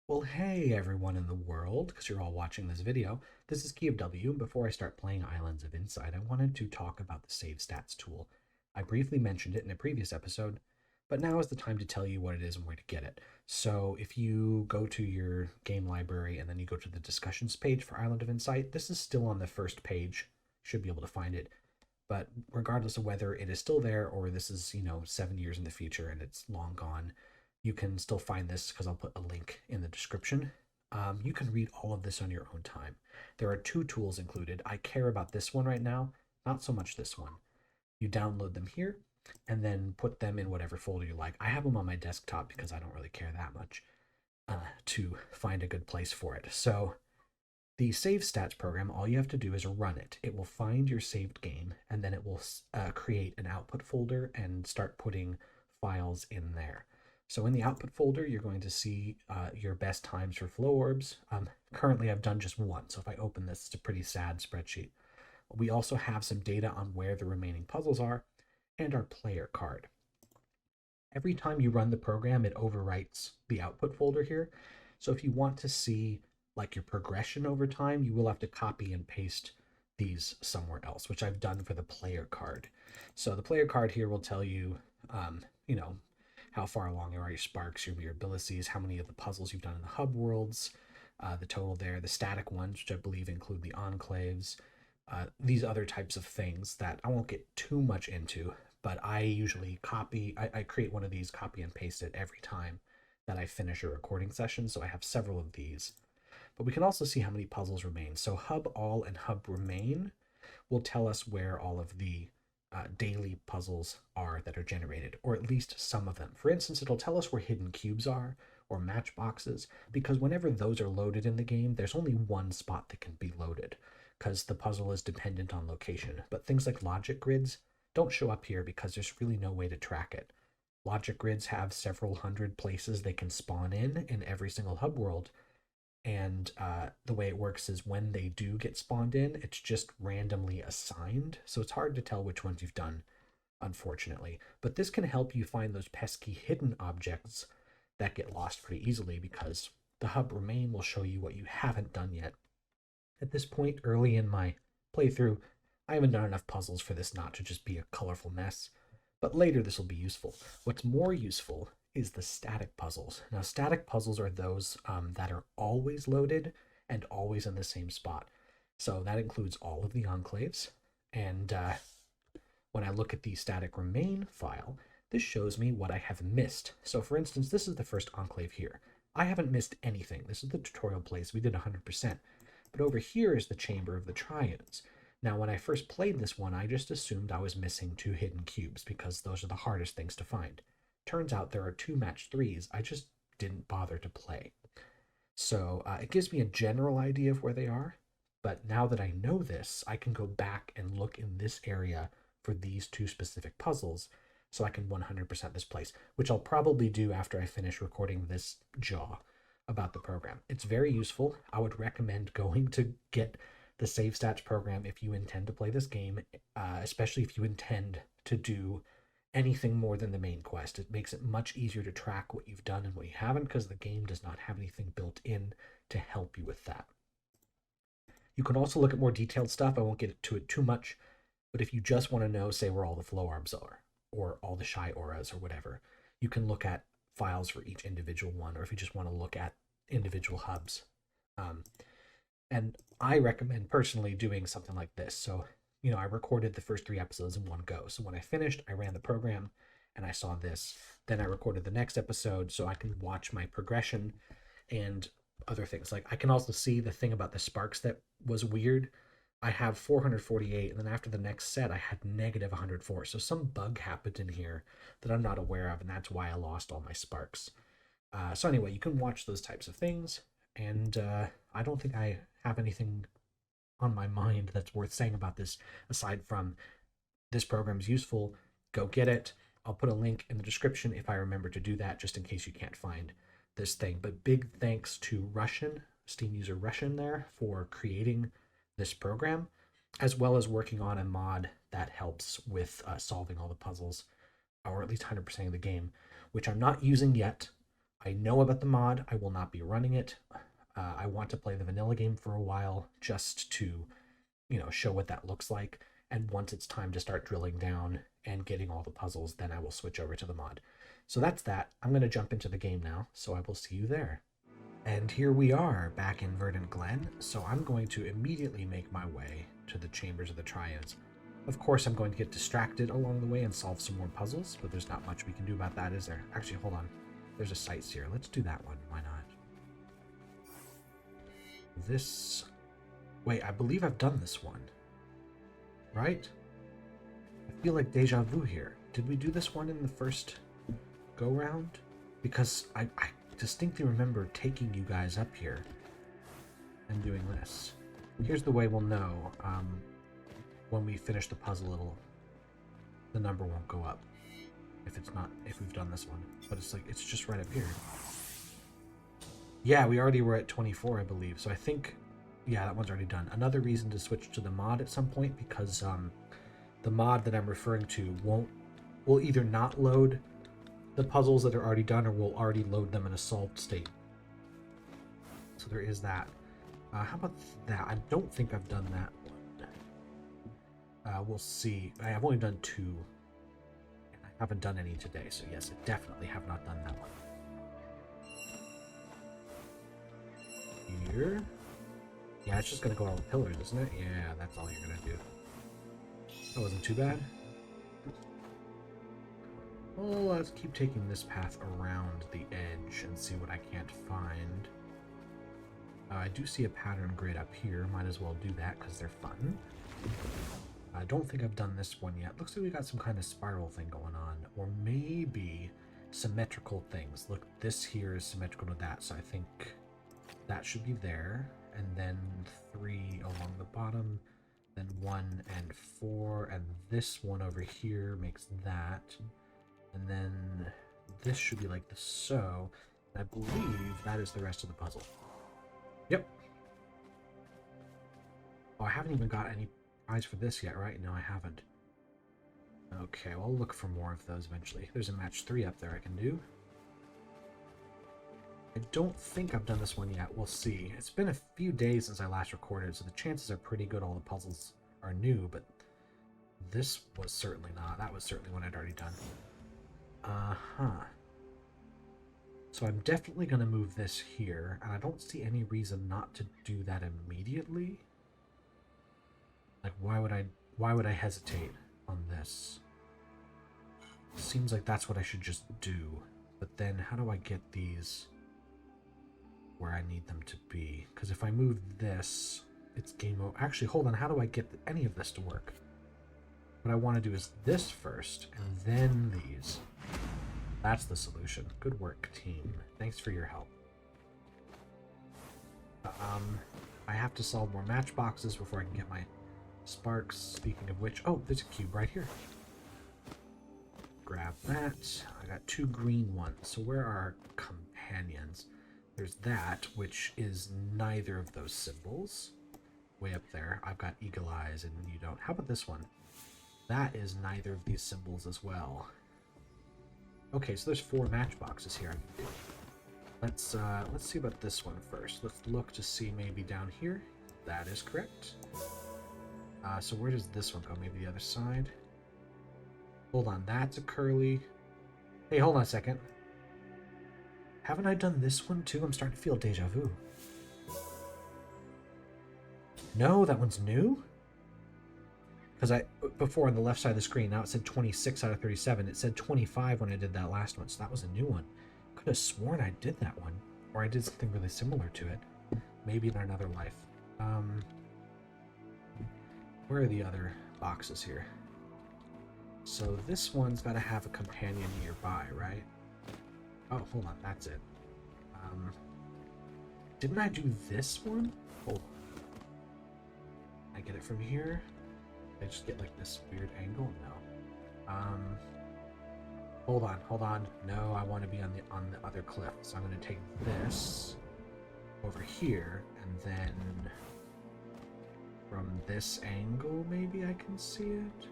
Well, hey everyone in the world, because you're all watching this video. This is Key of W, and before I start playing Islands of Insight, I wanted to talk about the Save Stats tool. I briefly mentioned it in a previous episode, but now is the time to tell you what it is and where to get it. So if you go to your game library and then you go to the discussions page for Island of Insight, this is still on the first page. You should be able to find it. But regardless of whether it is still there or this is, 7 years in the future and it's long gone, you can still find this because I'll put a link in the description. You can read all of this on your own time. There are two tools included. I care about this one right now, not so much this one. You download them here and then put them in whatever folder you like. I have them on my desktop because I don't really care that much to find a good place for it. So the Save Stats program, all you have to do is run it. It will find your saved game, and then it will create an output folder and start putting files in there. So in the output folder, you're going to see your best times for flow orbs. Currently, I've done just one, so if I open this, it's a pretty sad spreadsheet. We also have some data on where the remaining puzzles are and our player card. Every time you run the program, it overwrites the output folder here. So if you want to see like your progression over time, you will have to copy and paste these somewhere else, which I've done for the player card. So the player card here will tell you, you know, how far along are your sparks, your abilities, how many of the puzzles you've done in the hub worlds, the total there, the static ones, which I believe include the enclaves, these other types of things that I won't get too much into, but I usually I create one of these, copy and paste it every time that I finish a recording session. So I have several of these. But we can also see how many puzzles remain. So hub all and hub remain will tell us where all of the daily puzzles are that are generated, or at least some of them. For instance, it'll tell us where hidden cubes are or matchboxes, because whenever those are loaded in the game, there's only one spot that can be loaded because the puzzle is dependent on location. But things like logic grids don't show up here because there's really no way to track it. Logic grids have several hundred places they can spawn in every single hub world, and the way it works is when they do get spawned in, it's just randomly assigned. So it's hard to tell which ones you've done, unfortunately. But this can help you find those pesky hidden objects that get lost pretty easily because the hub remain will show you what you haven't done yet. At this point, early in my playthrough, I haven't done enough puzzles for this not to just be a colorful mess, but later this will be useful. What's more useful is the static puzzles. Now, static puzzles are those that are always loaded and always in the same spot. So that includes all of the enclaves. And when I look at the static remain file, this shows me what I have missed. So for instance, this is the first enclave here. I haven't missed anything. This is the tutorial place. We did 100%. But over here is the chamber of the Triunes. Now, when I first played this one, I just assumed I was missing two hidden cubes because those are the hardest things to find. Turns out there are two match threes. I just didn't bother to play. So it gives me a general idea of where they are. But now that I know this, I can go back and look in this area for these two specific puzzles so I can 100% this place, which I'll probably do after I finish recording this jaw about the program. It's very useful. I would recommend going to get the Save Stats program if you intend to play this game, especially if you intend to do anything more than the main quest. It makes it much easier to track what you've done and what you haven't because the game does not have anything built in to help you with that. You can also look at more detailed stuff. I won't get to it too much, but if you just want to know, say, where all the flow orbs are or all the shy auras or whatever, you can look at files for each individual one, or if you just want to look at individual hubs. Um, and I recommend personally doing something like this. So, I recorded the first 3 episodes in one go. So when I finished, I ran the program and I saw this. Then I recorded the next episode so I can watch my progression and other things. Like I can also see the thing about the sparks that was weird. I have 448, and then after the next set, I had negative 104. So some bug happened in here that I'm not aware of, and that's why I lost all my sparks. So anyway, you can watch those types of things, and I don't think I have anything on my mind that's worth saying about this aside from this program is useful. Go get it. I'll put a link in the description if I remember to do that, just in case you can't find this thing. But big thanks to Steam user Russian there for creating this program, as well as working on a mod that helps with solving all the puzzles, or at least 100% of the game, which I'm not using yet. I know about the mod. I will not be running it. I want to play the vanilla game for a while just to, show what that looks like. And once it's time to start drilling down and getting all the puzzles, then I will switch over to the mod. So that's that. I'm going to jump into the game now, so I will see you there. And here we are back in Verdant Glen, so I'm going to immediately make my way to the chambers of the Triunes. Of course, I'm going to get distracted along the way and solve some more puzzles, but there's not much we can do about that, is there? Actually, hold on. There's a sightseer. Let's do that one. Why not? This... Wait, I believe I've done this one. Right? I feel like deja vu here. Did we do this one in the first go-round? Because I distinctly remember taking you guys up here and doing this. Here's the way we'll know. When we finish the puzzle, the number won't go up if we've done this one. But it's just right up here. Yeah, we already were at 24, I believe. So I think, yeah, that one's already done. Another reason to switch to the mod at some point, because the mod that I'm referring to will either not load the puzzles that are already done, or will already load them in a solved state. So there is that. How about that? I don't think I've done that one. We'll see. I've only done 2. And I haven't done any today, so yes, I definitely have not done that one. Here. Yeah, it's just gonna go on the pillars, isn't it? Yeah, that's all you're gonna do. That wasn't too bad. Well, let's keep taking this path around the edge and see what I can't find. I do see a pattern grid up here. Might as well do that because they're fun. I don't think I've done this one yet. Looks like we got some kind of spiral thing going on. Or maybe symmetrical things. Look, this here is symmetrical to that, so I think that should be there. And then 3 along the bottom. Then 1 and 4. And this one over here makes that. And then this should be like this, so I believe that is the rest of the puzzle. Yep. Oh, I haven't even got any prize for this yet, right? No, I haven't. Okay, well, I'll look for more of those eventually. There's a match 3 up there I can do. I don't think I've done this one yet. We'll see. It's been a few days since I last recorded, so the chances are pretty good all the puzzles are new, but this was certainly not. That was certainly one I'd already done. So I'm definitely going to move this here, and I don't see any reason not to do that immediately. Like, why would I hesitate on this? Seems like that's what I should just do. But then, how do I get these where I need them to be? Because if I move this, it's game over. Actually, hold on. How do I get any of this to work? What I want to do is this first, and then these. That's the solution. Good work, team. Thanks for your help. I have to solve more matchboxes before I can get my sparks. Speaking of which, oh, there's a cube right here. Grab that. I got 2 green ones. So where are our companions? There's that, which is neither of those symbols. Way up there. I've got eagle eyes and you don't. How about this one? That is neither of these symbols as well. Okay, so there's 4 matchboxes here. Let's see about this one first. Let's look to see maybe down here. That is correct. So where does this one go? Maybe the other side? Hold on, that's a curly. Hey, hold on a second. Haven't I done this one too? I'm starting to feel deja vu. No, that one's new? Because before on the left side of the screen, now it said 26 out of 37. It said 25 when I did that last one, so that was a new one. Could have sworn I did that one, or I did something really similar to it. Maybe in another life. Where are the other boxes here? So this one's got to have a companion nearby, right? Oh, hold on, that's it. Didn't I do this one? Hold on. I get it from here? I just get like this weird angle? No. Hold on. No, I want to be on the other cliff. So I'm going to take this over here, and then from this angle, maybe I can see it.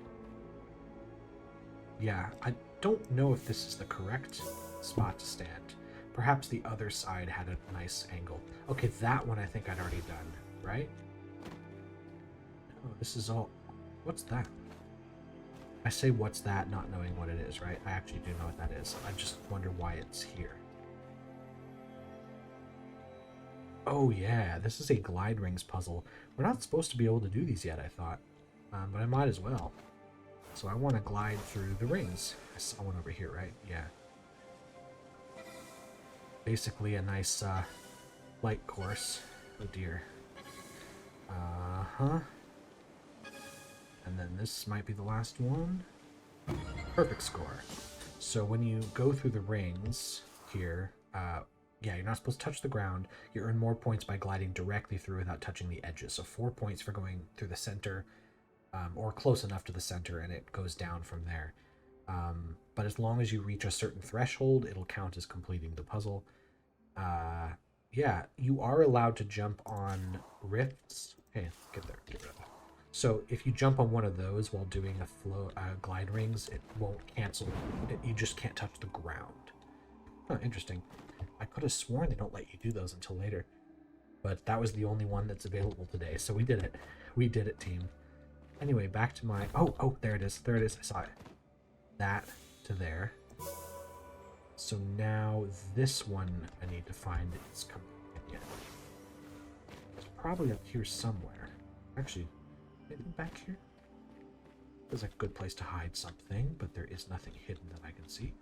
Yeah, I don't know if this is the correct spot to stand, perhaps the other side had a nice angle. Okay, that one I think I'd already done, right? Oh, this is all... What's that? I say what's that, not knowing what it is, right? I actually do know what that is. I just wonder why it's here. Oh yeah, this is a glide rings puzzle. We're not supposed to be able to do these yet, I thought. But I might as well. So I want to glide through the rings. I saw one over here, right? Yeah. Basically a nice light course. Oh dear. Uh-huh. And then this might be the last one. Perfect score. So when you go through the rings here, yeah, you're not supposed to touch the ground. You earn more points by gliding directly through without touching the edges. So 4 points for going through the center, or close enough to the center, and it goes down from there. But as long as you reach a certain threshold, it'll count as completing the puzzle. Yeah, you are allowed to jump on rifts. Hey, get there. Get rid of that. So if you jump on one of those while doing a glide rings, it won't cancel. You just can't touch the ground. Huh, interesting. I could have sworn they don't let you do those until later. But that was the only one that's available today, so we did it. We did it, team. Anyway, back to my... Oh, there it is. There it is. I saw it. That to there. So now this one I need to find its companion. It's probably up here somewhere. Actually, anything back here? There's a good place to hide something, but there is nothing hidden that I can see.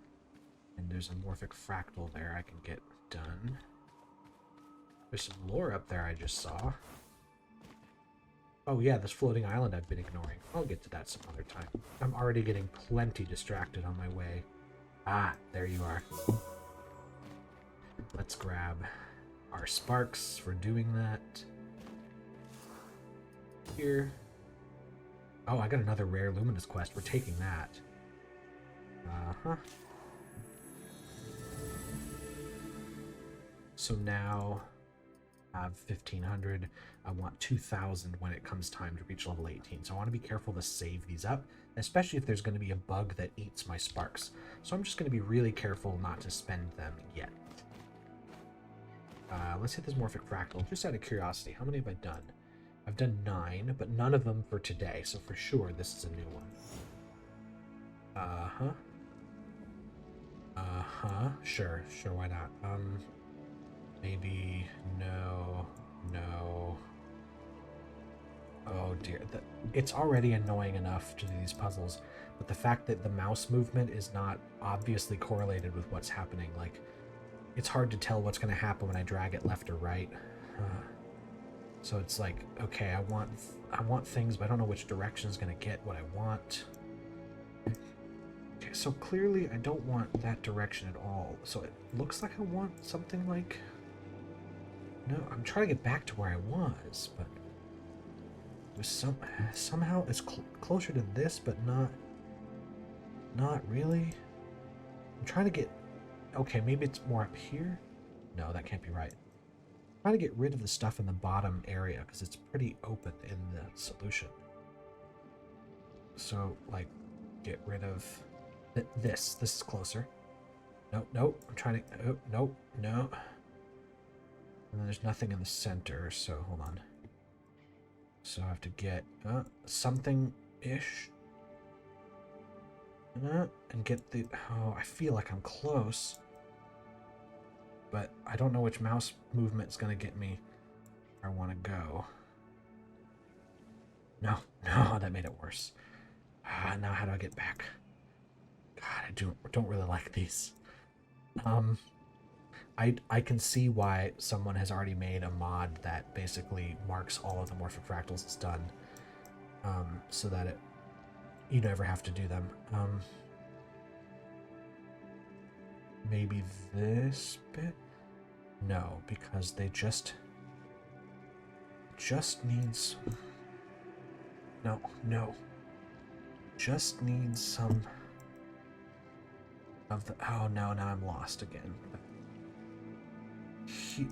And there's a morphic fractal there I can get done. There's some lore up there I just saw. Oh yeah, this floating island I've been ignoring. I'll get to that some other time. I'm already getting plenty distracted on my way. Ah, there you are. Let's grab our sparks for doing that. Here. Oh, I got another rare luminous quest. We're taking that. Uh-huh. So now I have 1500. I want 2000 when it comes time to reach level 18. So I want to be careful to save these up, especially if there's going to be a bug that eats my sparks. So I'm just going to be really careful not to spend them yet. Let's hit this morphic fractal. Just out of curiosity, how many have I done? I've done 9, but none of them for today. So for sure, this is a new one. Uh-huh. Uh-huh. Sure, why not? Maybe no. Oh dear, it's already annoying enough to do these puzzles, but the fact that the mouse movement is not obviously correlated with what's happening, like, it's hard to tell what's going to happen when I drag it left or right. So it's like, okay, I want things, but I don't know which direction is going to get what I want. Okay, so clearly I don't want that direction at all. So it looks like I want something like... No, I'm trying to get back to where I was, but it was somehow it's closer to this, but not really. I'm trying to get... Okay, maybe it's more up here? No, that can't be right. I'm trying to get rid of the stuff in the bottom area, because it's pretty open in the solution. So, like, get rid of this. This is closer. Nope. I'm trying to... Oh, no. And then there's nothing in the center, so hold on. So I have to get something-ish. And get the... Oh, I feel like I'm close. But I don't know which mouse movement is going to get me where I want to go. No, that made it worse. Now how do I get back? God, I don't really like these. I can see why someone has already made a mod that basically marks all of the morphic fractals as done, so that you never have to do them. Maybe this bit? No, because they just needs... No. Just needs some of the... Oh, no, now I'm lost again.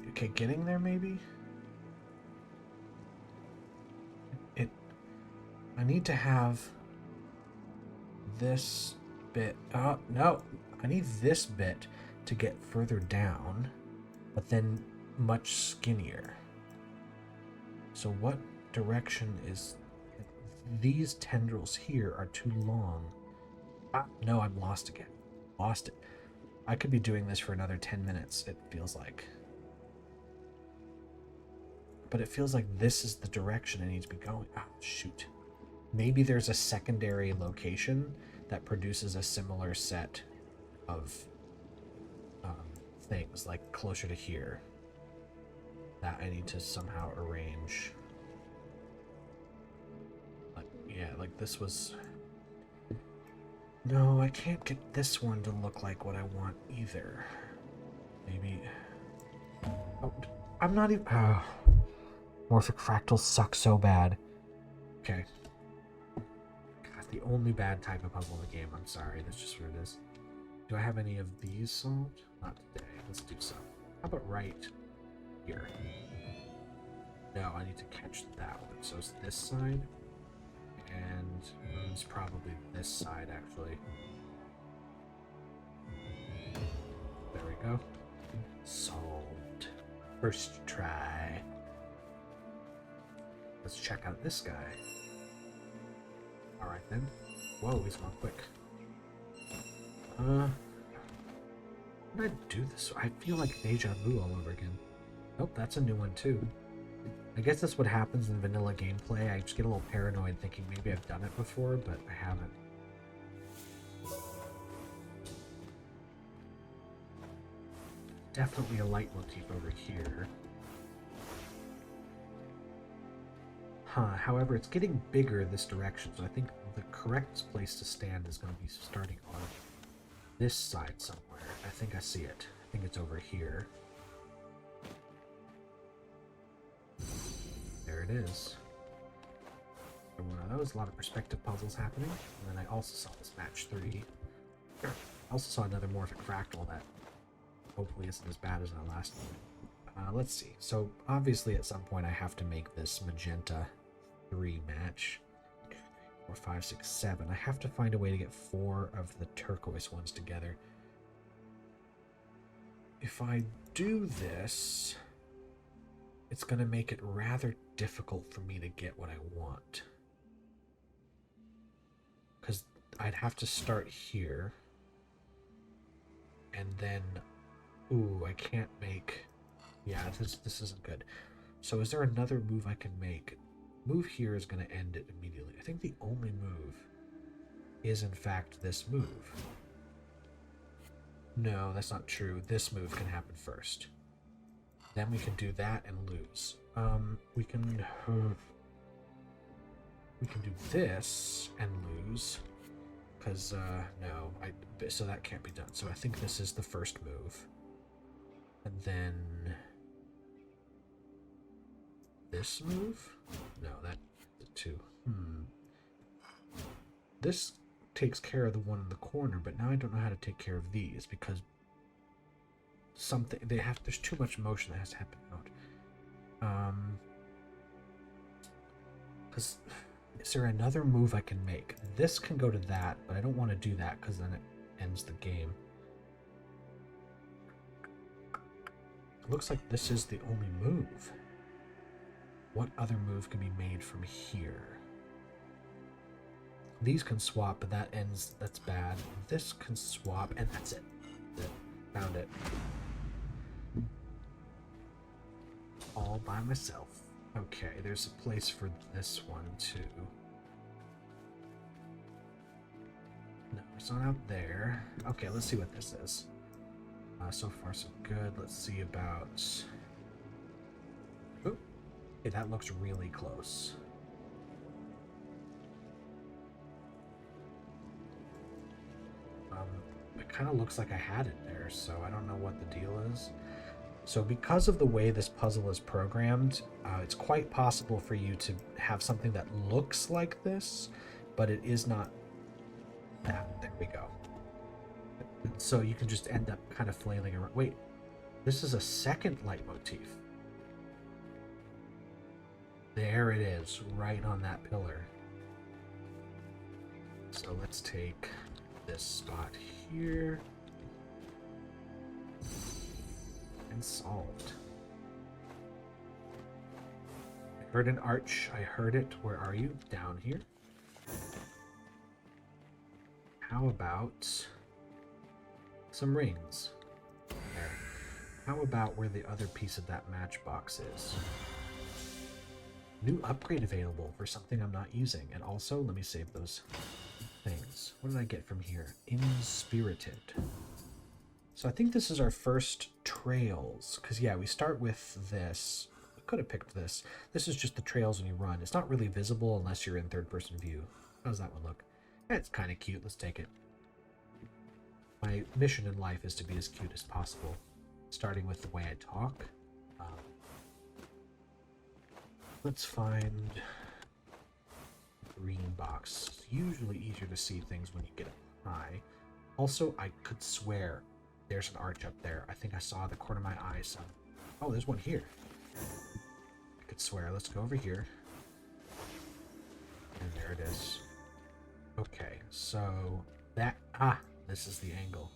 Okay, getting there, maybe? I need to have this bit... Oh, no! I need this bit to get further down, but then much skinnier. So what direction is... These tendrils here are too long. No, I'm lost again. Lost it. I could be doing this for another 10 minutes, it feels like. But it feels like this is the direction I need to be going. Ah, shoot. Maybe there's a secondary location that produces a similar set of things, like closer to here, that I need to somehow arrange. Like, yeah, like this was... No, I can't get this one to look like what I want either. Maybe... Oh, I'm not even... Oh. Morphic fractals suck so bad. Okay. God, the only bad type of puzzle in the game. I'm sorry, that's just what it is. Do I have any of these solved? Not today. Let's do some. How about right here? No, I need to catch that one. So it's this side. And it's probably this side, actually. There we go. Solved. First try. Let's check out this guy. Alright then. Whoa, he's gone quick. How did I do this? I feel like deja vu all over again. Nope, that's a new one too. I guess that's what happens in vanilla gameplay. I just get a little paranoid thinking maybe I've done it before, but I haven't. Definitely a leitmotif over here. However, it's getting bigger this direction, so I think the correct place to stand is going to be starting on this side somewhere. I think I see it. I think it's over here. There it is. So one of those, a lot of perspective puzzles happening. And then I also saw this match 3. I also saw another morphic fractal that hopefully isn't as bad as the last one. Let's see. So obviously at some point I have to make this magenta 3 match. 4, 5, 6, 7. I have to find a way to get 4 of the turquoise ones together. If I do this, it's going to make it rather difficult for me to get what I want. Because I'd have to start here. And then... Ooh, I can't make... Yeah, this isn't good. So is there another move I can make? Move here is going to end it immediately. I think the only move is, in fact, this move. No, that's not true. This move can happen first. Then we can do that and lose. We can do this and lose. Because, no. So that can't be done. So I think this is the first move. And then... This move? No, that's the 2. This takes care of the one in the corner, but now I don't know how to take care of these because there's too much motion that has to happen out. Because is there another move I can make? This can go to that, but I don't want to do that because then it ends the game. It looks like this is the only move. What other move can be made from here? These can swap, but that ends... That's bad. This can swap, and that's it. Found it. All by myself. Okay, there's a place for this one, too. No, it's not out there. Okay, let's see what this is. So far, so good. Let's see about... Oop. Okay, that looks really close. It kind of looks like I had it there, so I don't know what the deal is. So because of the way this puzzle is programmed, it's quite possible for you to have something that looks like this, but it is not that. There we go. So you can just end up kind of flailing around. Wait, this is a second leitmotif. There it is, right on that pillar. So let's take this spot here. And solved. I heard an arch. I heard it. Where are you? Down here. How about some rings? There. How about where the other piece of that matchbox is? New upgrade available for something I'm not using. And also, let me save those things. What did I get from here? Inspirited. So I think this is our first trails. Because, yeah, we start with this. We could have picked this. This is just the trails when you run. It's not really visible unless you're in third-person view. How does that one look? It's kind of cute. Let's take it. My mission in life is to be as cute as possible. Starting with the way I talk. Let's find a green box. It's usually easier to see things when you get up high. Also, I could swear there's an arch up there. I think I saw the corner of my eye. So, oh, there's one here. I could swear. Let's go over here. And there it is. Okay, so that... this is the angle.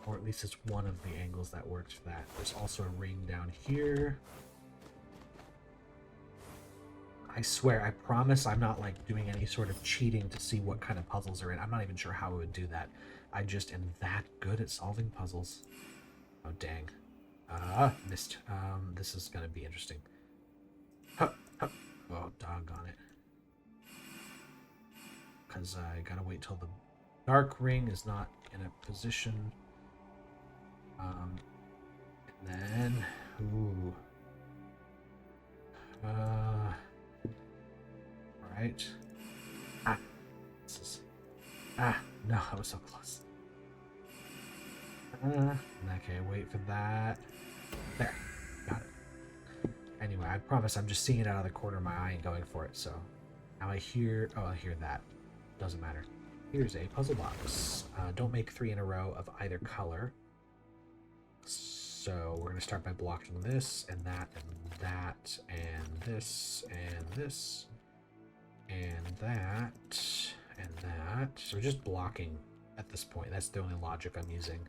Or at least it's one of the angles that works for that. There's also a ring down here. I swear, I promise I'm not like doing any sort of cheating to see what kind of puzzles are in. I'm not even sure how I would do that. I just am that good at solving puzzles. Oh, dang. Missed. This is gonna be interesting. Huh. Oh, doggone it. Because I gotta wait till the dark ring is not in a position. And then, right. This is, no, I was so close. Okay, wait for that. There, got it. Anyway, I promise I'm just seeing it out of the corner of my eye and going for it, so. Now I hear, I hear that. Doesn't matter. Here's a puzzle box. Don't make 3 in a row of either color. So we're going to start by blocking this, and that, and that, and this, and this, and that, and that. So we're just blocking at this point. That's the only logic I'm using,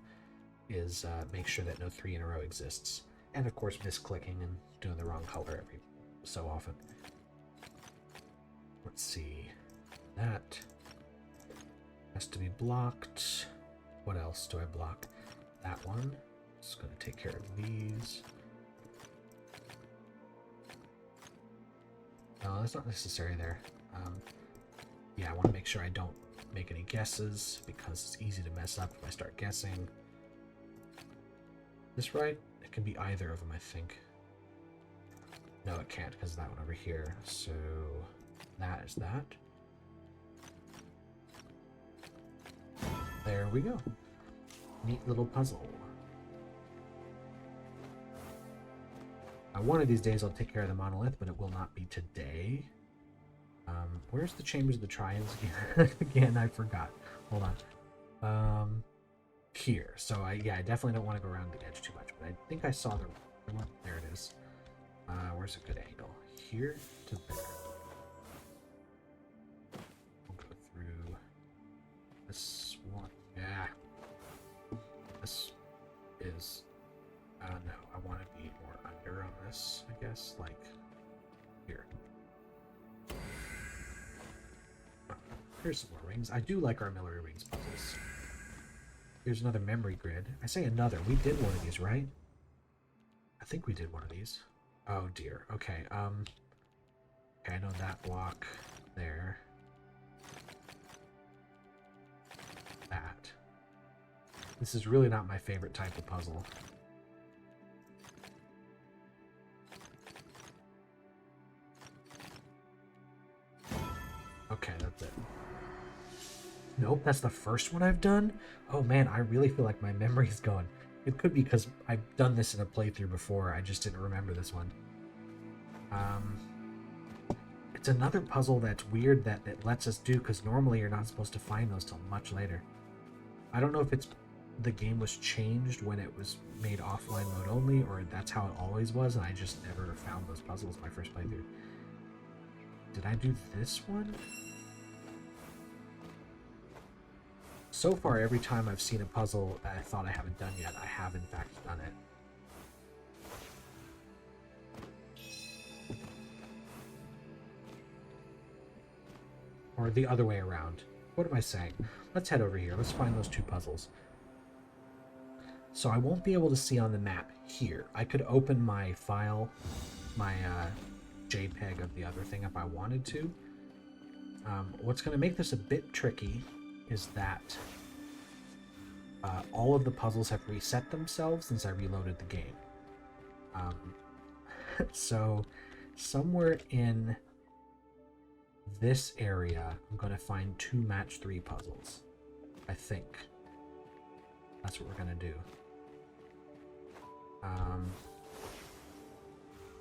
is make sure that no 3 in a row exists. And of course misclicking and doing the wrong color every so often. Let's see. That has to be blocked. What else do I block? That one. Just going to take care of these. No, that's not necessary there. Yeah, I want to make sure I don't make any guesses because it's easy to mess up if I start guessing. This right? It can be either of them, I think. No, it can't because of that one over here. So that is that. There we go. Neat little puzzle. One of these days I'll take care of the monolith, but it will not be today. Where's the chambers of the Triunes again? Again, I forgot. Hold on. Here. So I definitely don't want to go around the edge too much, but I think I saw the one. There it is. Where's a good angle? Here to there. We'll go through this one. Yeah. This is no, I want to be more under on this, I guess, like here. Here's some more rings. I do like our Miller rings puzzles. Here's another memory grid. I say another. We did one of these, right? I think we did one of these. Oh dear. Okay. Okay, I know that block there. That. This is really not my favorite type of puzzle. Okay, that's it. Nope, that's the first one I've done? Oh man, I really feel like my memory's going. It could be because I've done this in a playthrough before, I just didn't remember this one. It's another puzzle that's weird that it lets us do, because normally you're not supposed to find those till much later. I don't know if it's the game was changed when it was made offline mode only, or that's how it always was, and I just never found those puzzles my first playthrough. Did I do this one? So far, every time I've seen a puzzle that I thought I haven't done yet, I have in fact done it. Or the other way around. What am I saying? Let's head over here. Let's find those two puzzles. So I won't be able to see on the map here. I could open my file, my JPEG of the other thing if I wanted to. What's going to make this a bit tricky is that all of the puzzles have reset themselves since I reloaded the game. So somewhere in this area, I'm going to find 2 match 3 puzzles. I think. That's what we're going to do.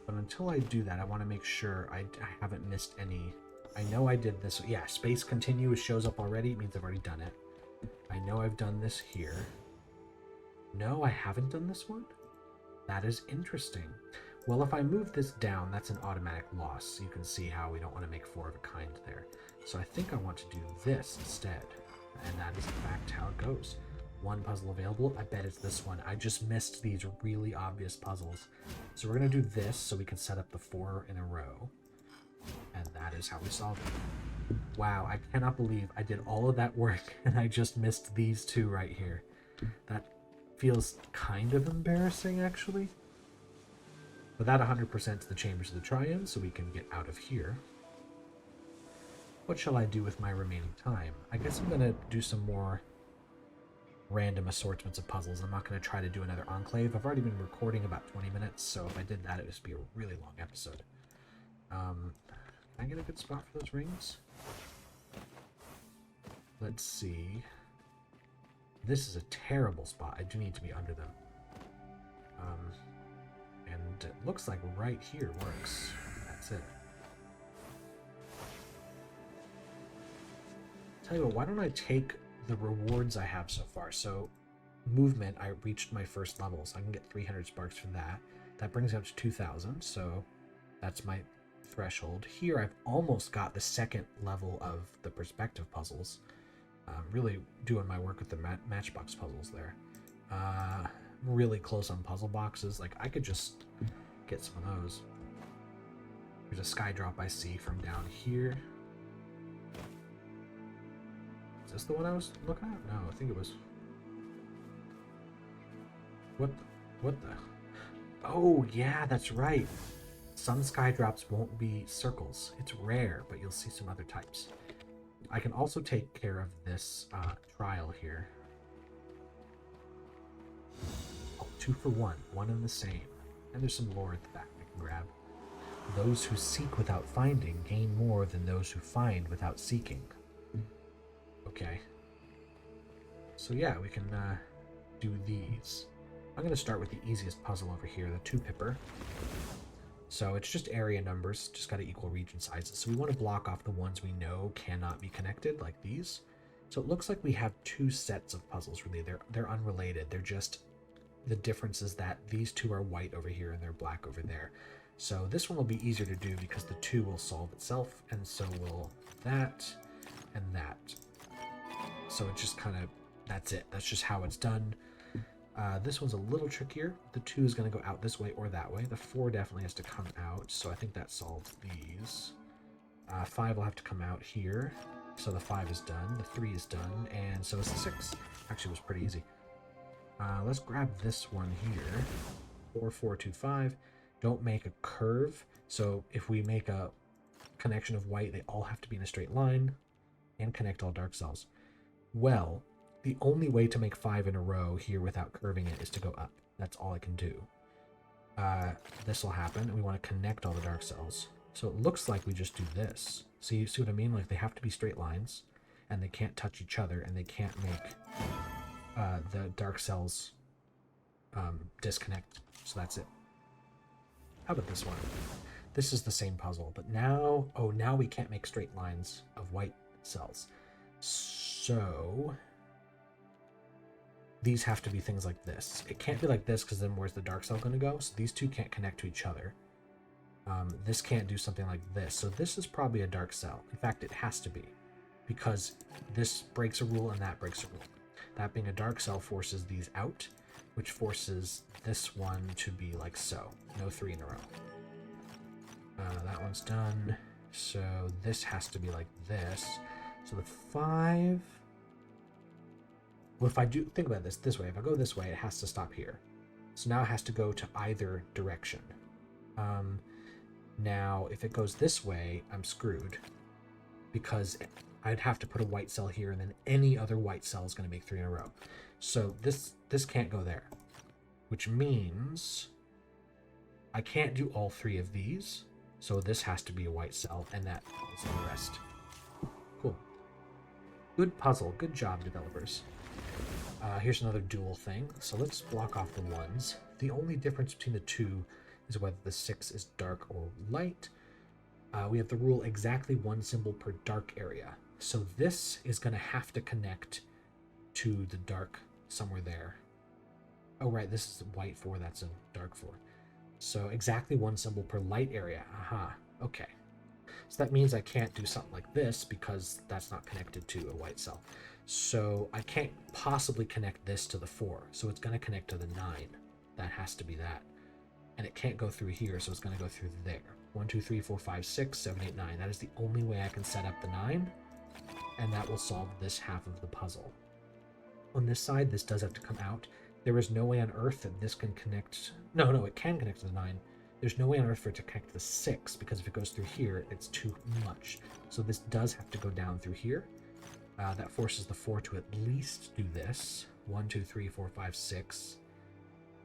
But until I do that, I want to make sure I haven't missed any. I know I did this. Yeah, space continue shows up already. It means I've already done it. I know I've done this here. No, I haven't done this one? That is interesting. Well, if I move this down, that's an automatic loss. You can see how we don't want to make 4 of a kind there. So I think I want to do this instead. And that is in fact how it goes. 1 puzzle available. I bet it's this one. I just missed these really obvious puzzles. So we're going to do this so we can set up the 4 in a row. And that is how we solve it. Wow, I cannot believe I did all of that work and I just missed these 2 right here. That feels kind of embarrassing, actually. But that 100% is the chambers of the Triunes, so we can get out of here. What shall I do with my remaining time? I guess I'm going to do some more random assortments of puzzles. I'm not going to try to do another Enclave. I've already been recording about 20 minutes, so if I did that, it would be a really long episode. Can I get a good spot for those rings? Let's see. This is a terrible spot. I do need to be under them. And it looks like right here works. That's it. Tell you what, why don't I take the rewards I have so far? So, movement, I reached my first level, so I can get 300 sparks from that. That brings me up to 2,000, so that's my threshold. Here, I've almost got the second level of the perspective puzzles. Really doing my work with the matchbox puzzles there. Really close on puzzle boxes. Like, I could just get some of those. There's a sky drop I see from down here. Is this the one I was looking at? No, I think it was... What the? Oh, yeah, that's right. Some sky drops won't be circles. It's rare, but you'll see some other types. I can also take care of this trial here. 2 for 1, one and the same. And there's some lore at the back I can grab. Those who seek without finding gain more than those who find without seeking. Okay. So yeah, we can do these. I'm going to start with the easiest puzzle over here, the 2-pipper. So it's just area numbers, just got to equal region sizes. So we want to block off the ones we know cannot be connected, like these. So it looks like we have 2 sets of puzzles, really. They're unrelated. They're just... The difference is that these 2 are white over here and they're black over there. So this one will be easier to do because the 2 will solve itself, and so will that and that. So it's just kind of, that's it. That's just how it's done. This one's a little trickier. The 2 is going to go out this way or that way. The 4 definitely has to come out, so I think that solves these. 5 will have to come out here, so the 5 is done. The 3 is done, and so is the 6. Actually, it was pretty easy. Let's grab this one here. 4, 4, 2, 5. Don't make a curve. So if we make a connection of white, they all have to be in a straight line and connect all dark cells. Well, the only way to make 5 in a row here without curving it is to go up. That's all I can do. This will happen, and we want to connect all the dark cells. So it looks like we just do this. See what I mean? Like, they have to be straight lines, and they can't touch each other, and they can't make the dark cells disconnect. So that's it. How about this one? This is the same puzzle, but now... Oh, now we can't make straight lines of white cells. So... These have to be things like this. It can't be like this, because then where's the dark cell going to go? So these 2 can't connect to each other. This can't do something like this. So this is probably a dark cell. In fact, it has to be. because this breaks a rule and that breaks a rule. That being a dark cell forces these out, which forces this one to be like so. No 3 in a row. That one's done. So this has to be like this. So the 5... Well, if I do think about this way, if I go this way, it has to stop here. So now it has to go to either direction. Now, if it goes this way, I'm screwed, because I'd have to put a white cell here, and then any other white cell is going to make 3 in a row. So this can't go there, which means I can't do all 3 of these. So this has to be a white cell, and that is the rest. Cool. Good puzzle. Good job, developers. Here's another dual thing. So let's block off the 1s. The only difference between the 2 is whether the 6 is dark or light. We have the rule exactly 1 symbol per dark area. So this is going to have to connect to the dark somewhere there. Oh, right, this is white 4, that's a dark 4. So exactly 1 symbol per light area. Aha, okay. So that means I can't do something like this because that's not connected to a white cell. So I can't possibly connect this to the 4. So it's going to connect to the 9. That has to be that. And it can't go through here, so it's going to go through there. 1, 2, 3, 4, 5, 6, 7, 8, 9. That is the only way I can set up the 9. And that will solve this half of the puzzle. On this side, this does have to come out. There is no way on Earth that this can connect... No, it can connect to the 9. There's no way on Earth for it to connect to the 6, because if it goes through here, it's too much. So this does have to go down through here. That forces the 4 to at least do this. 1, 2, 3, 4, 5, 6,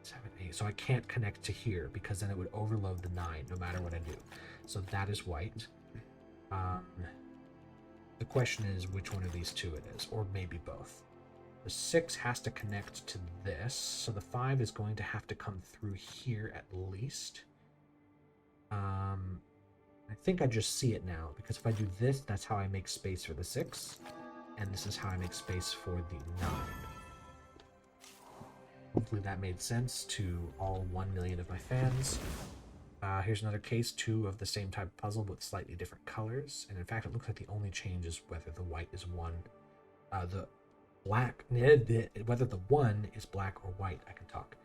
7, 8. So I can't connect to here, because then it would overload the 9, no matter what I do. So that is white. The question is which one of these 2 it is, or maybe both. The 6 has to connect to this, so the 5 is going to have to come through here at least. I think I just see it now, because if I do this, that's how I make space for the 6, and this is how I make space for the 9. Hopefully that made sense to all 1 million of my fans. Here's another case, 2 of the same type of puzzle with slightly different colors, and in fact it looks like the only change is whether the white is 1. The black, whether the 1 is black or white. I can talk.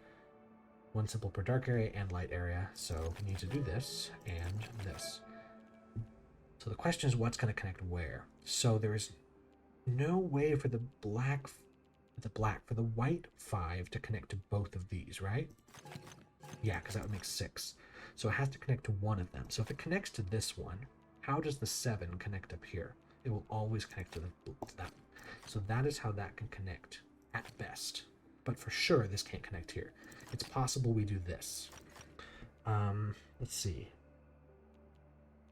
1 symbol per dark area and light area, so we need to do this and this. So the question is what's going to connect where? So there is no way for the white 5 to connect to both of these, right? Yeah, because that would make 6. So it has to connect to one of them. So if it connects to this one, how does the 7 connect up here? It will always connect to that. So that is how that can connect at best. But for sure, this can't connect here. It's possible we do this. Let's see.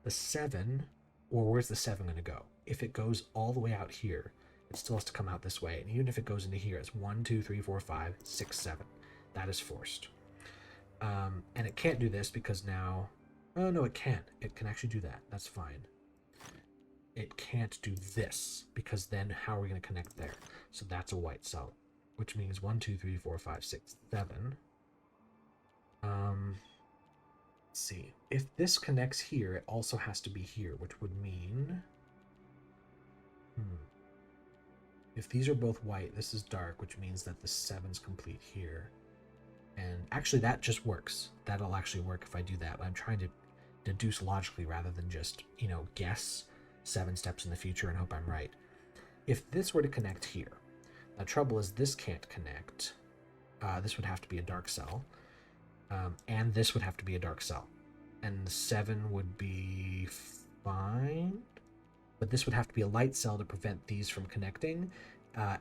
The 7, or where's the 7 going to go? If it goes all the way out here, it still has to come out this way. And even if it goes into here, it's 1, 2, 3, 4, 5, 6, 7. That is forced. And it can't do this because now... Oh, no, it can. It can actually do that. That's fine. It can't do this because then how are we going to connect there? So that's a white cell, which means 1, 2, 3, 4, 5, 6, 7. Let's see. If this connects here, it also has to be here, which would mean... If these are both white, this is dark, which means that the 7's complete here. And actually, that just works. That'll actually work if I do that. But I'm trying to deduce logically rather than just, guess 7 steps in the future and hope I'm right. If this were to connect here, the trouble is this can't connect. This would have to be a dark cell. And this would have to be a dark cell. And the 7 would be fine. But this would have to be a light cell to prevent these from connecting.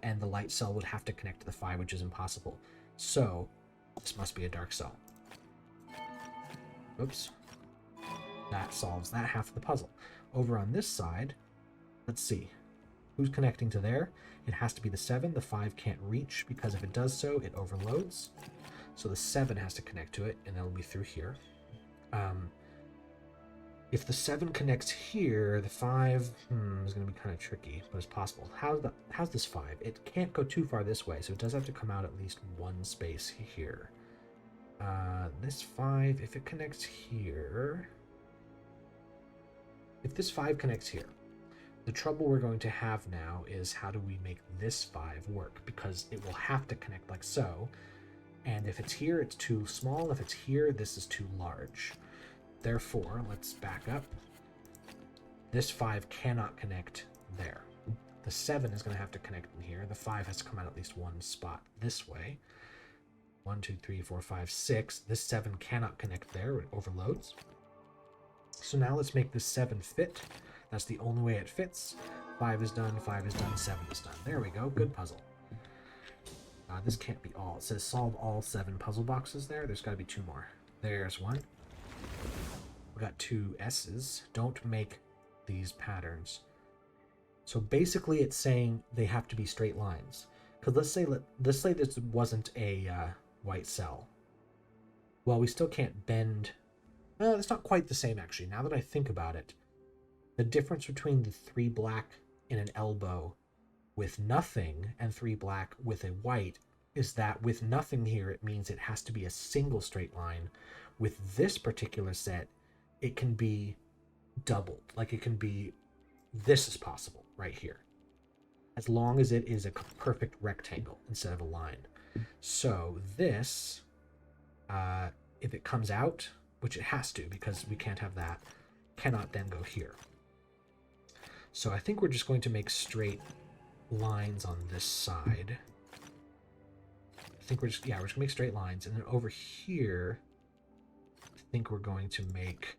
And the light cell would have to connect to the 5, which is impossible. So this must be a dark cell. Oops. That solves that half of the puzzle. Over on this side, let's see. Who's connecting to there? It has to be the 7. The 5 can't reach because if it does so, it overloads. So the 7 has to connect to it, and it'll be through here. If the 7 connects here, the 5 is going to be kind of tricky, but it's possible. How's this 5? It can't go too far this way, so it does have to come out at least one space here. This 5, if it connects here... If this 5 connects here, The trouble we're going to have now is how do we make this 5 work? Because it will have to connect like so. And if it's here, it's too small. If it's here, this is too large. Therefore, let's back up. This 5 cannot connect there. The 7 is going to have to connect in here. The 5 has to come out at least one spot this way. 1, 2, 3, 4, 5, 6. This 7 cannot connect there. It overloads. So now let's make this 7 fit. That's the only way it fits. 5 is done, 5 is done, 7 is done. There we go. Good puzzle. This can't be all. It says solve all 7 puzzle boxes there. There's got to be 2 more. There's 1. We got 2 S's. Don't make these patterns. So basically it's saying they have to be straight lines. Because let's say this wasn't a white cell. Well, we still can't bend. It's not quite the same, actually. Now that I think about it, the difference between the 3 black in an elbow with nothing and 3 black with a white is that with nothing here, it means it has to be a single straight line. With this particular set, it can be doubled. Like it can be, this is possible right here, as long as it is a perfect rectangle instead of a line. So this, if it comes out, which it has to because we can't have that, cannot then go here. So I think we're just going to make straight lines on this side. I think we're just going to make straight lines. And then over here, I think we're going to make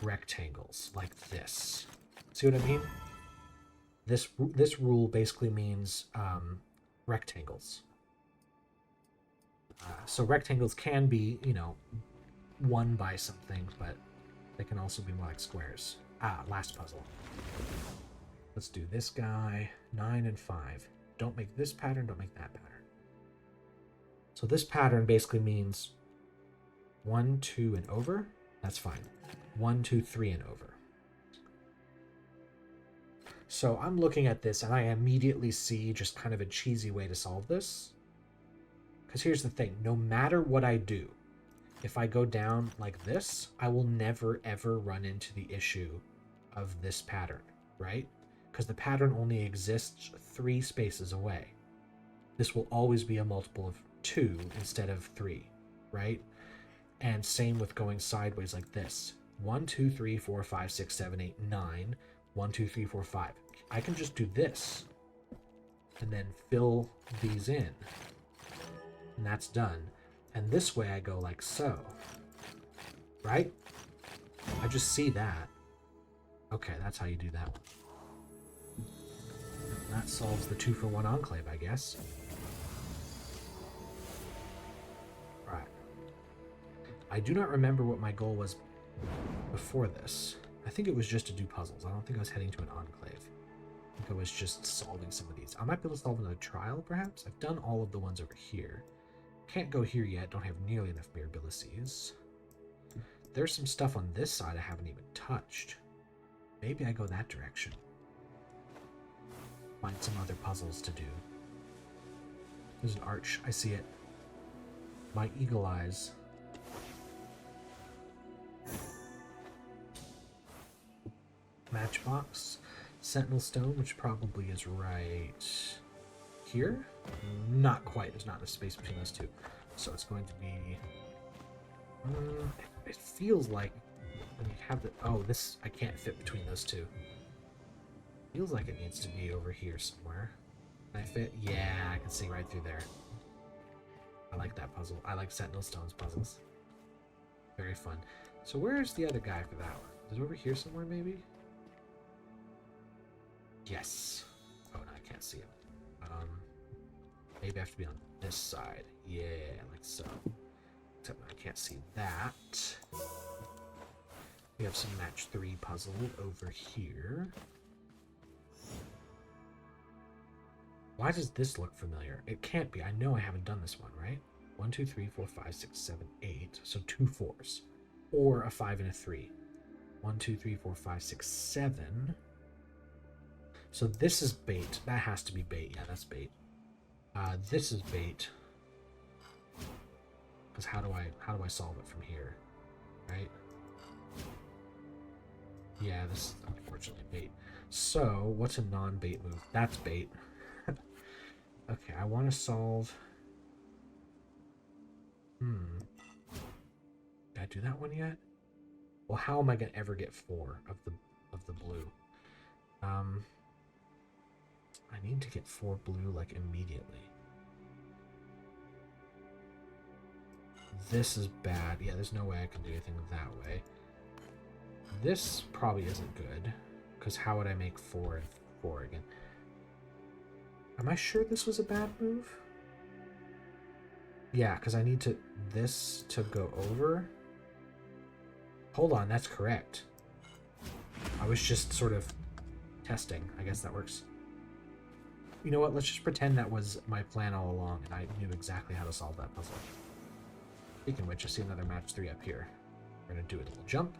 rectangles like this. See what I mean? This rule basically means rectangles. So rectangles can be, one by something, but they can also be more like squares. Last puzzle. Let's do this guy. 9 and 5. Don't make this pattern, don't make that pattern. So this pattern basically means 1, 2, and over. That's fine. 1, 2, 3, and over. So I'm looking at this and I immediately see just kind of a cheesy way to solve this. Because here's the thing, no matter what I do, if I go down like this, I will never ever run into the issue of this pattern, right? Because the pattern only exists 3 spaces away. This will always be a multiple of 2 instead of 3, right? And same with going sideways like this. 1, 2, 3, 4, 5, 6, 7, 8, 9. 1, 2, 3, 4, 5. I can just do this and then fill these in. And that's done. And this way I go like so. Right? I just see that. Okay, that's how you do that one. That solves the 2-for-1 enclave, I guess. Right. I do not remember what my goal was before this. I think it was just to do puzzles. I don't think I was heading to an enclave. I think I was just solving some of these. I might be able to solve another trial, perhaps? I've done all of the ones over here. Can't go here yet. Don't have nearly enough mirabilities. There's some stuff on this side I haven't even touched. Maybe I go that direction. Find some other puzzles to do. There's an arch. I see it. My eagle eyes. Matchbox. Sentinel stone, which probably is right here. Not quite. There's not enough space between those two. So it's going to be... it feels like when you have the... Oh, this... I can't fit between those two. Feels like it needs to be over here somewhere. Can I fit? Yeah, I can see right through there. I like that puzzle. I like Sentinel Stone's puzzles. Very fun. So where's the other guy for that one? Is it over here somewhere, maybe? Yes. Oh, no, I can't see him. Maybe I have to be on this side. Yeah, like so. Except I can't see that. We have some match 3 puzzle over here. Why does this look familiar? It can't be. I know I haven't done this one, right? 1, 2, 3, 4, 5, 6, 7, 8. So 2 4s. Or a 5 and a 3. 1, 2, 3, 4, 5, 6, 7. So this is bait. That has to be bait. Yeah, that's bait. This is bait. Because how do I solve it from here? Right? Yeah, this... unfortunately bait. So, what's a non-bait move? That's bait. Okay, I want to solve... Did I do that one yet? Well, how am I going to ever get 4 of the blue? I need to get 4 blue, like, immediately. This is bad. Yeah, there's no way I can do anything that way. This probably isn't good, because how would I make 4 and 4 again? Am I sure this was a bad move? Yeah, because I need this to go over. Hold on, that's correct. I was just sort of testing. I guess that works. You know what? Let's just pretend that was my plan all along, and I knew exactly how to solve that puzzle. Speaking of which, I see another match 3 up here. We're going to do a little jump.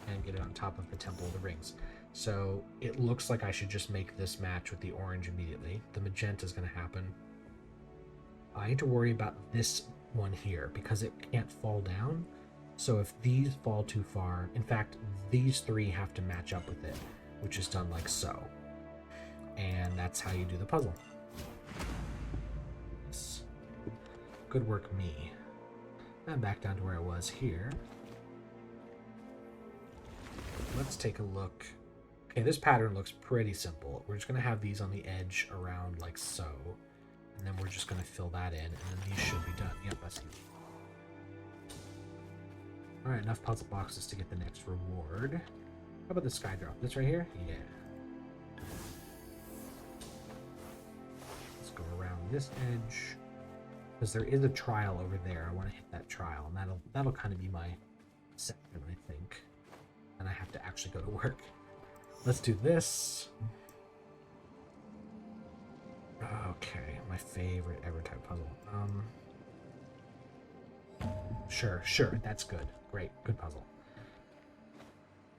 And get it on top of the Temple of the Rings. So it looks like I should just make this match with the orange immediately. The magenta is going to happen. I need to worry about this one here because it can't fall down. So if these fall too far, in fact, these 3 have to match up with it, which is done like so. And that's how you do the puzzle. Yes. Good work, me. And back down to where I was here. Let's take a look. Okay, this pattern looks pretty simple. We're just going to have these on the edge around like so. And then we're just going to fill that in, and then these should be done. Yep, that's easy. Alright, enough puzzle boxes to get the next reward. How about the sky drop? This right here? Yeah. Let's go around this edge. Because there is a trial over there. I want to hit that trial, and that'll kind of be my section, I think. And I have to actually go to work. Let's do this. Okay, my favorite ever type puzzle. Sure, that's good. Great, good puzzle.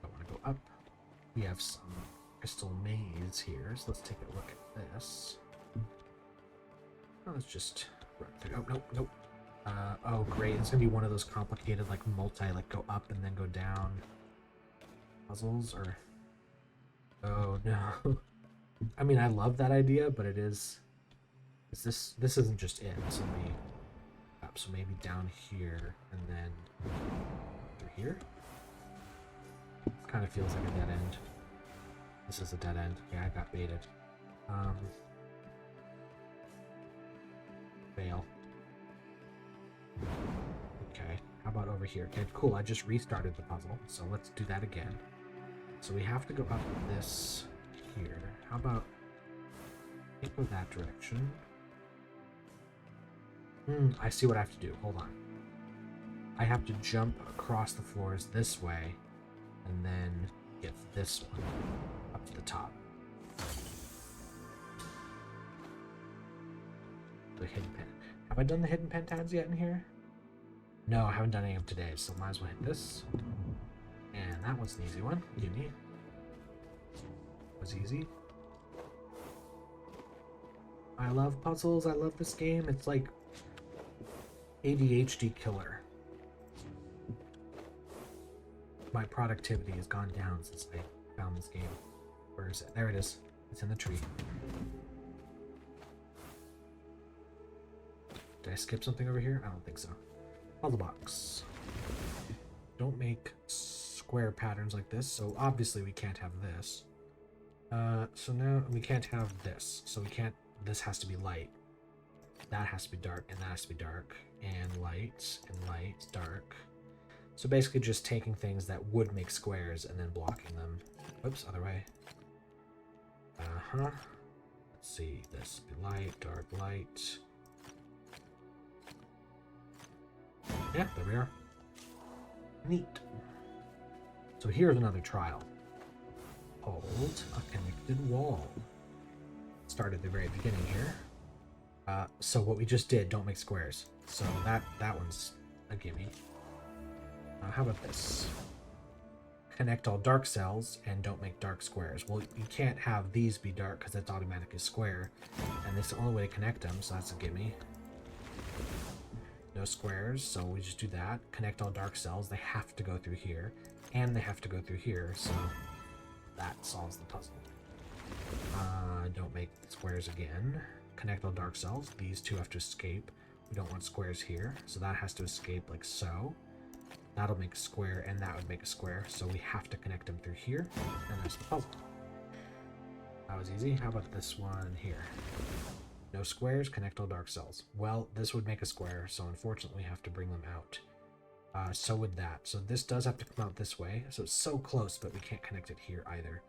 I want to go up. We have some crystal maze here, so let's take a look at this. Oh, let's just run through. Oh, nope. Oh, great. It's gonna be one of those complicated, like like go up and then go down puzzles, or... Oh no. I mean, I love that idea, but it is... This isn't just it. This will be up, so maybe down here, and then through here? It kind of feels like a dead end. This is a dead end. Yeah, I got baited. Fail. Okay, how about over here? Okay, cool, I just restarted the puzzle, so let's do that again. So we have to go up this here. How about... Can't go that direction. I see what I have to do. Hold on. I have to jump across the floors this way, and then get this one up to the top. The hidden pen. Have I done the hidden pentads yet in here? No, I haven't done any of today, so might as well hit this. And that one's an easy one. Gimme. Was easy. I love puzzles. I love this game. It's like ADHD killer. My productivity has gone down since I found this game. Where is it? There it is. It's in the tree. Did I skip something over here? I don't think so. Puzzle box. Don't make square patterns like this, so obviously we can't have this. So now we can't have this. So we can't... This has to be light. That has to be dark, and that has to be dark. And light, dark. So basically just taking things that would make squares and then blocking them. Oops, other way. Let's see. This be light, dark, light. Yeah, there we are. Neat. So here's another trial. Hold a connected wall. Start at the very beginning here. So what we just did, don't make squares. So that one's a gimme. How about this? Connect all dark cells and don't make dark squares. Well, you can't have these be dark because that's automatically square. And this is the only way to connect them, so that's a gimme. no squares, so we just do that. Connect all dark cells. They have to go through here, and they have to go through here, so that solves the puzzle. Don't make squares again. Connect all dark cells. These two have to escape. We don't want squares here, so that has to escape like so. That'll make a square, and that would make a square, so we have to connect them through here, and that's the puzzle. That was easy. How about this one here? No squares, connect all dark cells. Well, this would make a square, so unfortunately we have to bring them out. So would that. So this does have to come out this way, so it's so close, but we can't connect it here either.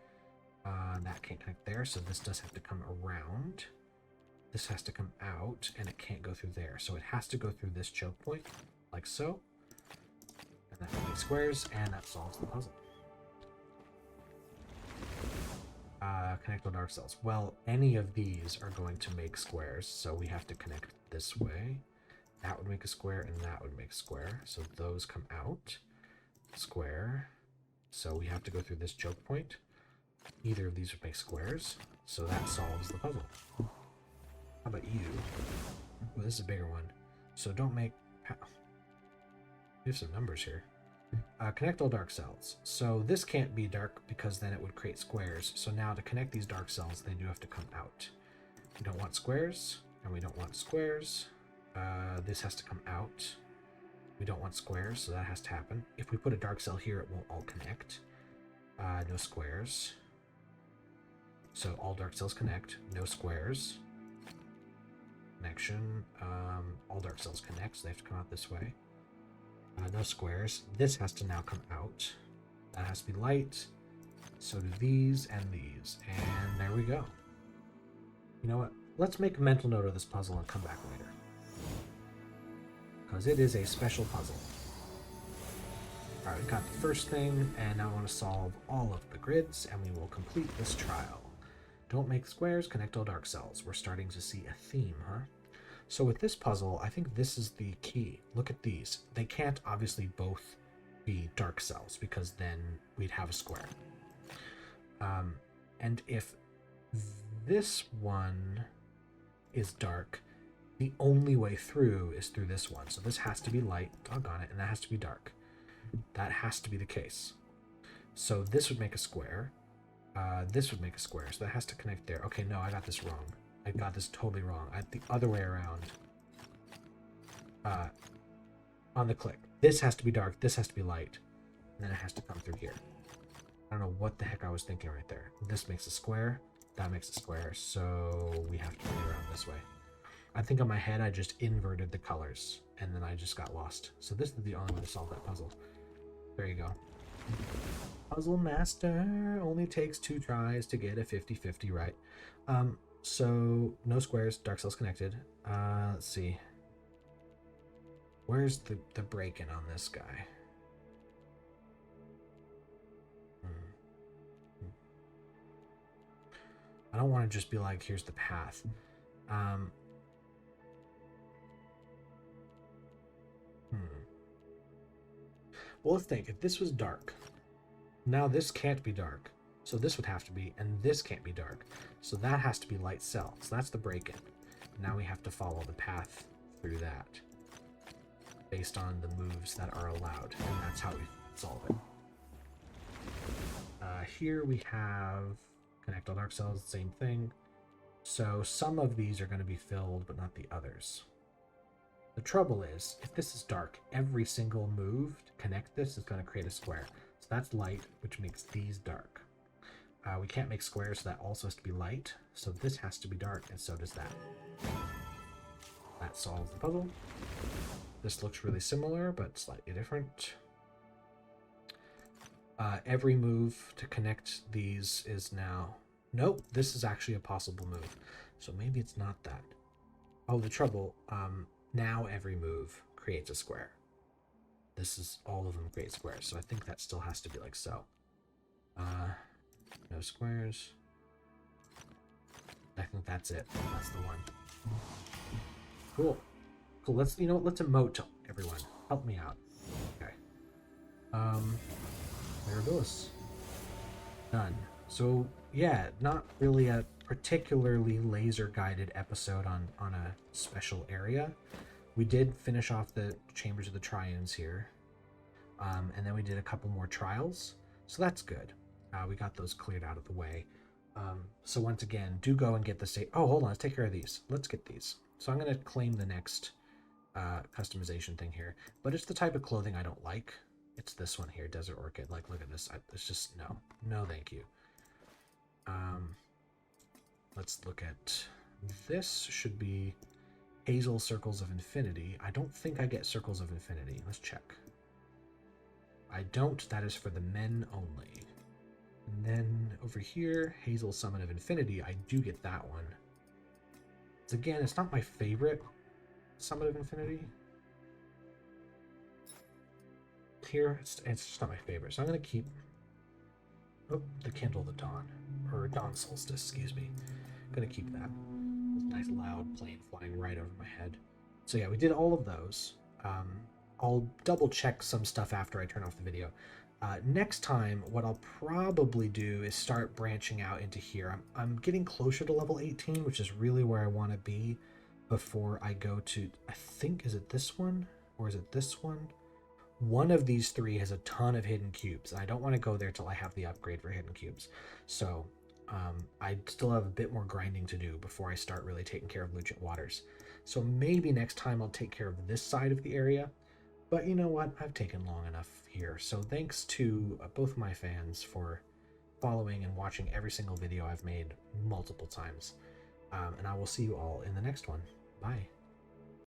That can't connect there, so this does have to come around. This has to come out, and it can't go through there, so it has to go through this choke point, like so. And that will make squares, and that solves the puzzle. Connect all dark cells. Well, any of these are going to make squares, so we have to connect this way. That would make a square, and that would make a square. So those come out. Square. So we have to go through this choke point. Either of these would make squares, so that solves the puzzle. How about you? Well, this is a bigger one. So don't make... We have some numbers here. Connect all dark cells. So this can't be dark because then it would create squares. So now to connect these dark cells, they do have to come out. We don't want squares, and we don't want squares. This has to come out. We don't want squares, so that has to happen. If we put a dark cell here, it won't all connect. No squares. So all dark cells connect. No squares. Connection. All dark cells connect, so they have to come out this way. No squares. This has to now come out. That has to be light. So do these and these. And there we go. You know what? Let's make a mental note of this puzzle and come back later. Because it is a special puzzle. Alright, we got the first thing, and now I want to solve all of the grids, and we will complete this trial. Don't make squares, connect all dark cells. We're starting to see a theme, huh? So with this puzzle, I think this is the key. Look at these. They can't obviously both be dark cells, because then we'd have a square. And if this one is dark, the only way through is through this one. So this has to be light, doggone it, and that has to be dark. That has to be the case. So this would make a square. This would make a square, so that has to connect there. Okay, no, I got this wrong. I got this totally wrong. The other way around. On the click. This has to be dark, this has to be light. And then it has to come through here. I don't know what the heck I was thinking right there. This makes a square, that makes a square, so we have to bring it around this way. I think on my head I just inverted the colors, and then I just got lost. So this is the only way to solve that puzzle. There you go. Puzzle Master only takes 2 tries to get a 50-50 right. So no squares, dark cells connected. Let's see. Where's the break-in on this guy? I don't want to just be like, here's the path. Well, let's think. If this was dark, now this can't be dark. So this would have to be, and this can't be dark. So that has to be light cell. So that's the break-in. Now we have to follow the path through that based on the moves that are allowed. And that's how we solve it. Here we have connect all dark cells, same thing. So some of these are going to be filled, but not the others. The trouble is, if this is dark, every single move to connect this is going to create a square. So that's light, which makes these dark. We can't make squares, so that also has to be light. So this has to be dark, and so does that. That solves the puzzle. This looks really similar, but slightly different. Every move to connect these is now... Nope, this is actually a possible move. So maybe it's not that. Oh, the trouble, now every move creates a square. This is, all of them create squares, so I think that still has to be like so. No squares. I think that's it. That's the one. Cool. Cool, let's, you know what, let's emote to everyone. Help me out. Okay. Mirabilis. Done. So, yeah, not really a particularly laser-guided episode on a special area, We did finish off the chambers of the Triunes here. And then we did a couple more trials. So that's good. We got those cleared out of the way. So once again, do go and get the state. Oh, hold on. Let's take care of these. Let's get these. So I'm going to claim the next customization thing here. But it's the type of clothing I don't like. It's this one here, Desert Orchid. Like, look at this. It's just, no. No, thank you. Let's look at this. Should be Hazel Circles of Infinity. I don't think I get Circles of Infinity. Let's check. I don't. That is for the men only. And then over here, Hazel Summon of Infinity. I do get that one. Again, it's not my favorite Summon of Infinity. Here, it's just not my favorite. So I'm going to keep... Oh, the Kindle of the Dawn. Or Dawn Solstice, excuse me. I'm going to keep that. This nice loud plane flying right over my head. So yeah, we did all of those. I'll double check some stuff after I turn off the video. Next time, what I'll probably do is start branching out into here. I'm getting closer to level 18, which is really where I want to be before I go to, I think, is it this one? Or is it this one? One of these three has a ton of hidden cubes. I don't want to go there till I have the upgrade for hidden cubes. So I still have a bit more grinding to do before I start really taking care of Lucent Waters. So maybe next time I'll take care of this side of the area. But you know what? I've taken long enough here. So thanks to both my fans for following and watching every single video I've made multiple times. And I will see you all in the next one. Bye.